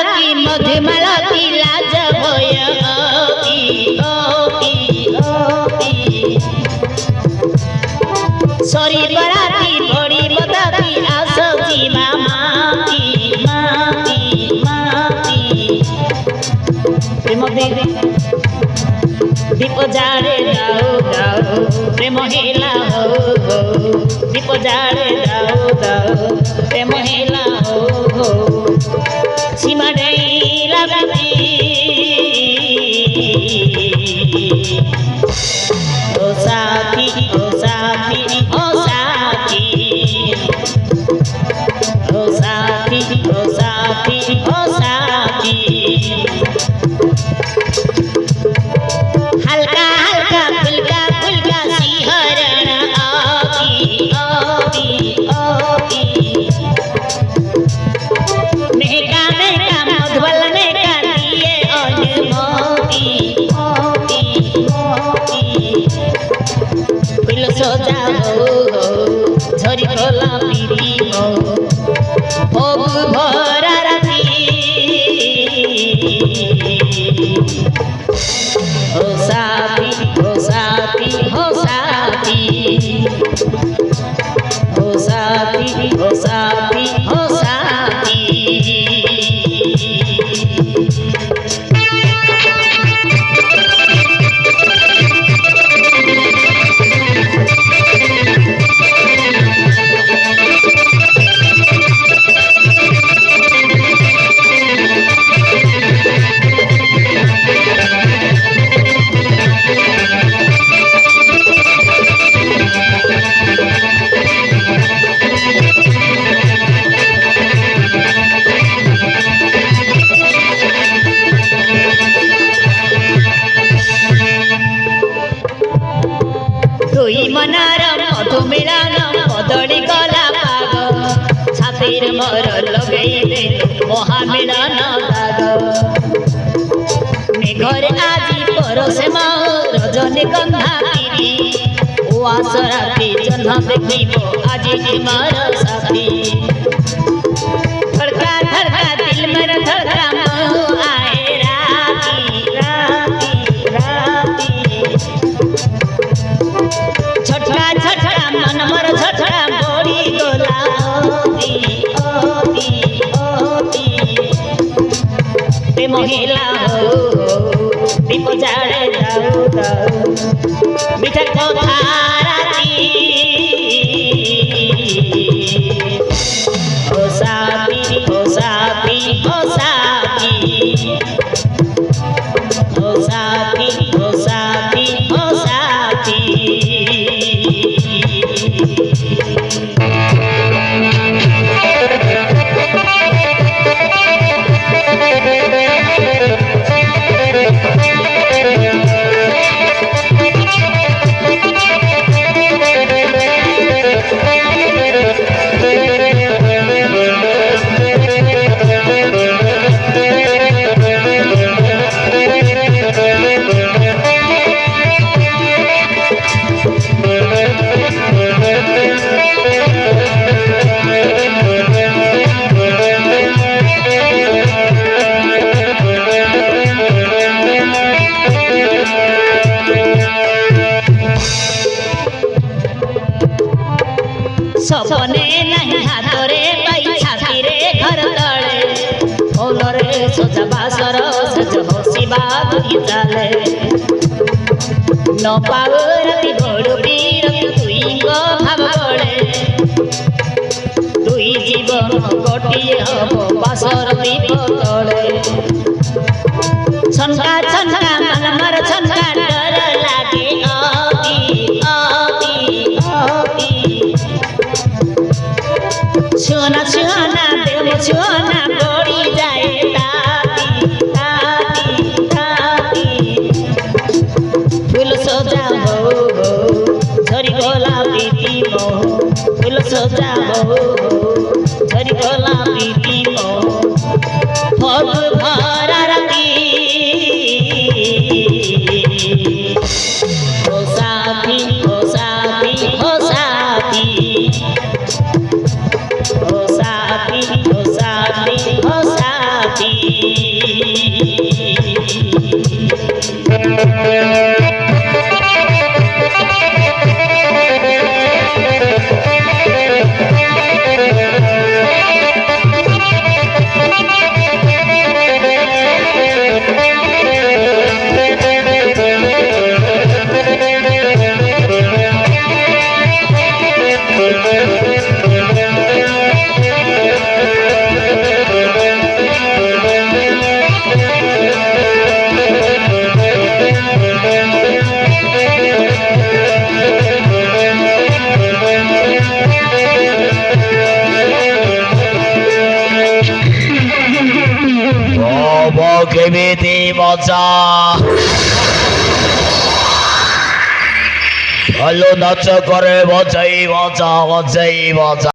राखी मधुमालती लाज भय सरी बराती बड़ी बताती आसची माती माती माती प्रेम दीप जाड़े जाओ जाओ प्रेम हेला हो दीप जाड़े जाओ जाओ प्रेम हेला हो सीमा डेला बेटी ओ साथी ओ साथी ओ साथी ओ साथी ओ साथी ओ साथी हल्का हल्का फुल्का फुल्का सिहरण आवी आवी आवी महका महका मधुबल महका दिए अनमोती मोती मोती फूल सजा हो झरी खोला पीरी हो भोग भरा राती हो साथी हो साथी हो साथी हो साथी हो साथी हो साथी दुई मनार मधु मिलन बदली गला पाग छातिर मोर लगई दे महामिलन दाग मेघरे आजी परसे माओ रजनी गंधा पीरी ओ आसराती जन्म देखिबो आजी मार साथी धड़का धड़का दिल मेरा धड़का आए राती राती राती छटका छटका मन मोर छटका बड़ी गोला ओती ओती ओती प्रेम हेला हो दीप जाड़े जाओ जाओ मिठा कथा राती ओ साथी ओ साथी ओ साथी ओ साथी ओ साथी ओ साथी सपने नहीं हाथरे पाई छाती रे घर तले ओलरे सोचा बासर सज बसिबा दुई चाले न पाव राति बड़ुरी रति दुई भाव बड़े दुई जीवन गोटिए हम बासर दीप तले छनका छनका मन मर छनका डर लागे आती आती आती छुना छुना देव छुना पड़ी जाए ताती ताती ताती फूल सजा हो झरी गला पीती मो फूल सजा हो झरी गला पीती मो भोग भरा राती हो साथी हो साथी हो साथी हो साथी हो साथी हो साथी সাথী কেমিতি মজা ভালো নাচ করে মজাই মজা মজাই মজা